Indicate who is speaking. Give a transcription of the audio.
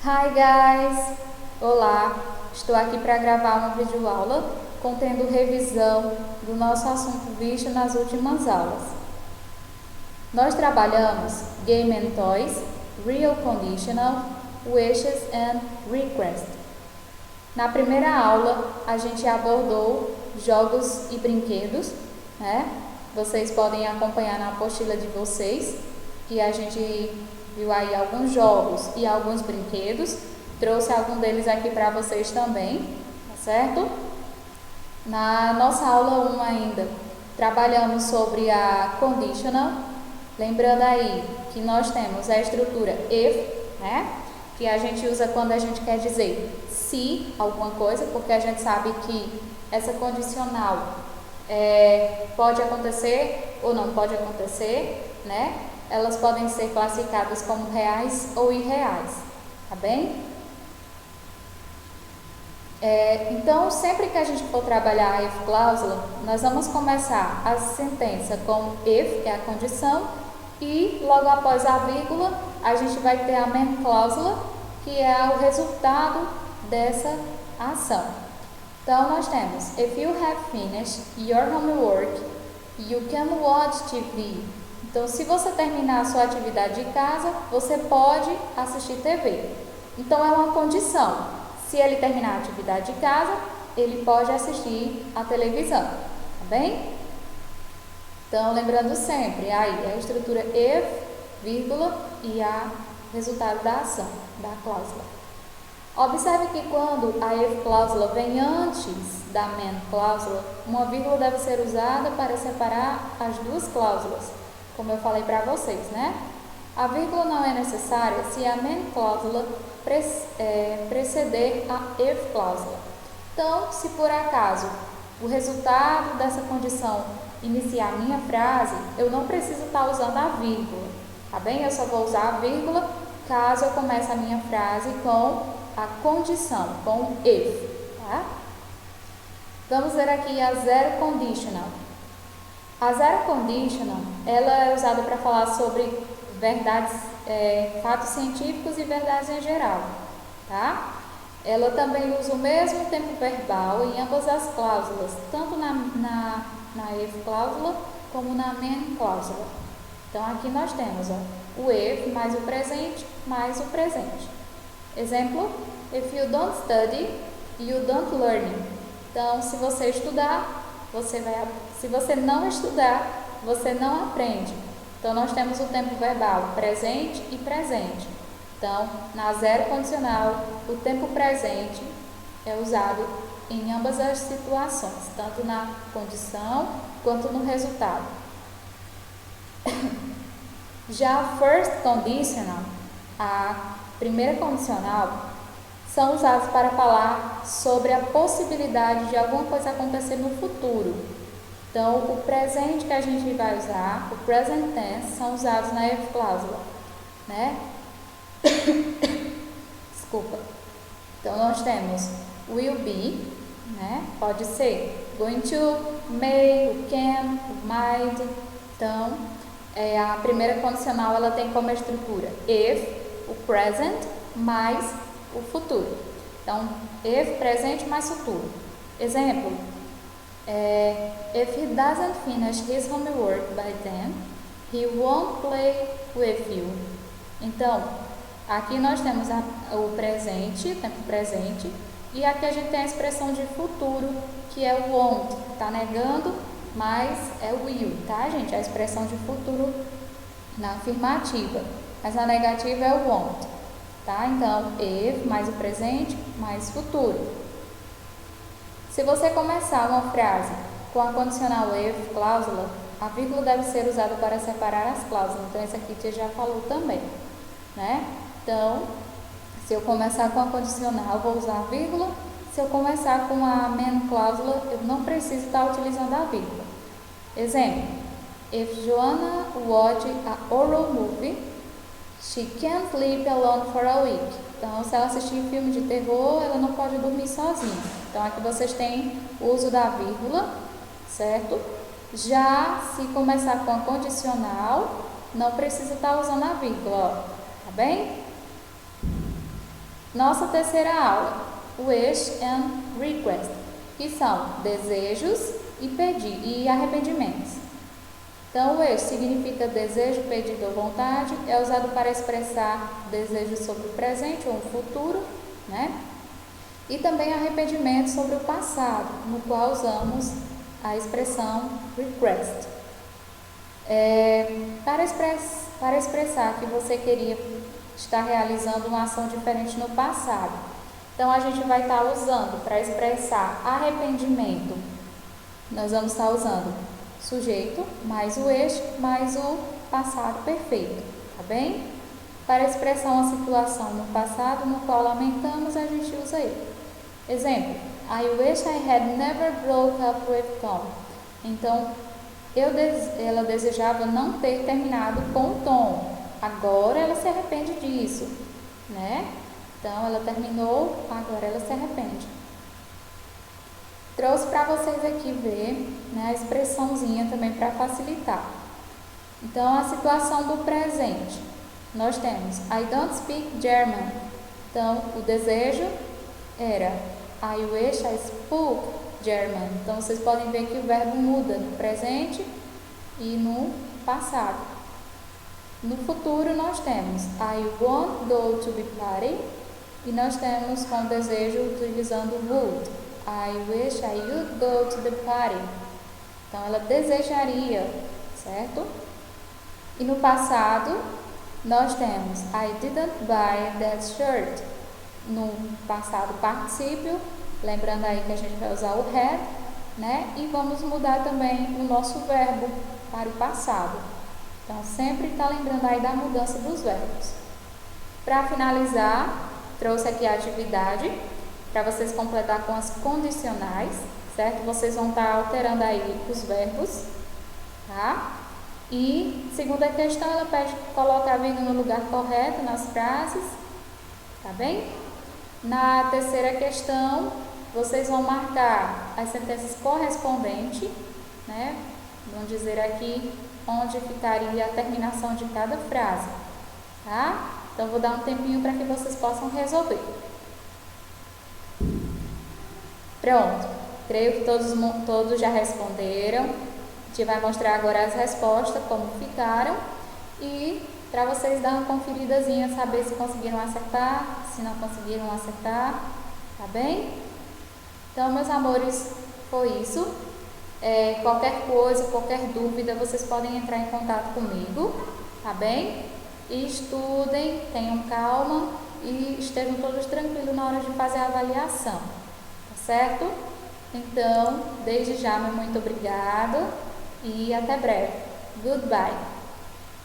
Speaker 1: Hi guys! Olá! Estou aqui para gravar uma videoaula contendo revisão do nosso assunto visto nas últimas aulas. Nós trabalhamos Game and Toys, Real Conditional, Wishes and Request. Na primeira aula, a gente abordou jogos e brinquedos, né? Vocês podem acompanhar na apostila de vocês, que a gente viu aí alguns jogos e alguns brinquedos. Trouxe algum deles aqui para vocês também, tá certo? Na nossa aula 1 ainda, trabalhamos sobre a conditional. Lembrando aí que nós temos a estrutura if, né? Que a gente usa quando a gente quer dizer se alguma coisa, porque a gente sabe que essa condicional pode acontecer ou não pode acontecer, né? Elas podem ser classificadas como reais ou irreais, tá bem? Então, sempre que a gente for trabalhar a if cláusula, nós vamos começar a sentença com if, que é a condição, e logo após a vírgula, a gente vai ter a main cláusula, que é o resultado dessa ação. Então, nós temos, if you have finished your homework, you can watch TV. Então, se você terminar a sua atividade de casa, você pode assistir TV. Então, é uma condição. Se ele terminar a atividade de casa, ele pode assistir a televisão, tá bem? Então, lembrando sempre, aí a estrutura if, vírgula e a resultado da ação, da cláusula. Observe que quando a if cláusula vem antes da main cláusula, uma vírgula deve ser usada para separar as duas cláusulas, como eu falei para vocês, né? A vírgula não é necessária se a main cláusula preceder a if cláusula. Então, se por acaso o resultado dessa condição iniciar a minha frase, eu não preciso estar usando a vírgula, tá bem? Eu só vou usar a vírgula caso eu comece a minha frase com a condição, com if, tá? Vamos ver aqui a zero conditional. A zero conditional, ela é usada para falar sobre verdades, fatos científicos e verdades em geral, tá? Ela também usa o mesmo tempo verbal em ambas as cláusulas, tanto na if cláusula como na main cláusula. Então, aqui nós temos o if mais o presente mais o presente. Exemplo, if you don't study, you don't learn. Então, se você estudar, se você não estudar, você não aprende. Então, nós temos o tempo verbal presente e presente. Então, na zero condicional, o tempo presente é usado em ambas as situações, tanto na condição quanto no resultado. Já a first conditional, a primeira condicional, são usados para falar sobre a possibilidade de alguma coisa acontecer no futuro. Então, o presente que a gente vai usar, o present tense, são usados na if cláusula, né? Desculpa. Então, nós temos will be, né? Pode ser going to, may, can, might. Então, a primeira condicional, ela tem como estrutura if, o present, mais o futuro. Então, if, presente, mais futuro. Exemplo, if he doesn't finish his homework by then, he won't play with you. Então, aqui nós temos o presente, o tempo presente, e aqui a gente tem a expressão de futuro, que é o won't. Está negando, mas é o will, tá, gente? A expressão de futuro na afirmativa, mas na negativa é o won't, tá? Então, if mais o presente mais futuro. Se você começar uma frase com a condicional if cláusula, a vírgula deve ser usada para separar as cláusulas. Então, esse aqui você já falou também, né? Então, se eu começar com a condicional, vou usar a vírgula. Se eu começar com a main cláusula, eu não preciso estar utilizando a vírgula. Exemplo, if Joanna watch a horror movie, she can't sleep alone for a week. Então, se ela assistir filme de terror, ela não pode dormir sozinha. Então, aqui vocês têm o uso da vírgula, certo? Já se começar com a condicional, não precisa estar usando a vírgula, ó, tá bem? Nossa terceira aula, wish and request, que são desejos e arrependimentos. Então, wish significa desejo, pedido ou vontade, é usado para expressar desejos sobre o presente ou o futuro, né? E também arrependimento sobre o passado, no qual usamos a expressão request. Para expressar que você queria estar realizando uma ação diferente no passado. Então, a gente vai estar usando, para expressar arrependimento, nós vamos estar usando sujeito, mais o wish, mais o passado perfeito, tá bem? Para expressar uma situação no passado no qual lamentamos, a gente usa ele. Exemplo, I wish I had never broke up with Tom. Então, ela desejava não ter terminado com Tom. Agora ela se arrepende disso, né? Então, ela terminou, agora ela se arrepende. Trouxe para vocês aqui ver, né, a expressãozinha também para facilitar. Então, a situação do presente. Nós temos I don't speak German. Então, o desejo era I wish I spoke German. Então, vocês podem ver que o verbo muda no presente e no passado. No futuro, nós temos I won't go to the party. E nós temos com o desejo utilizando would. I wish I would go to the party. Então, ela desejaria, certo? E no passado, nós temos I didn't buy that shirt. No passado particípio, lembrando aí que a gente vai usar o had, né? E vamos mudar também o nosso verbo para o passado. Então, sempre está lembrando aí da mudança dos verbos. Para finalizar, trouxe aqui a atividade para vocês completar com as condicionais, certo? Vocês vão estar alterando aí os verbos, tá? E segunda questão, ela pede colocar a vírgula no lugar correto nas frases, tá bem? Na terceira questão, vocês vão marcar as sentenças correspondentes, né? Vão dizer aqui onde ficaria a terminação de cada frase, tá? Então, vou dar um tempinho para que vocês possam resolver. Pronto, creio que todos já responderam. A gente vai mostrar agora as respostas, como ficaram. E para vocês dar uma conferidazinha, saber se conseguiram acertar, se não conseguiram acertar, tá bem? Então, meus amores, foi isso. Qualquer coisa, qualquer dúvida, vocês podem entrar em contato comigo, tá bem? E estudem, tenham calma e estejam todos tranquilos na hora de fazer a avaliação, tá certo? Então, desde já, meu muito obrigado e até breve. Goodbye!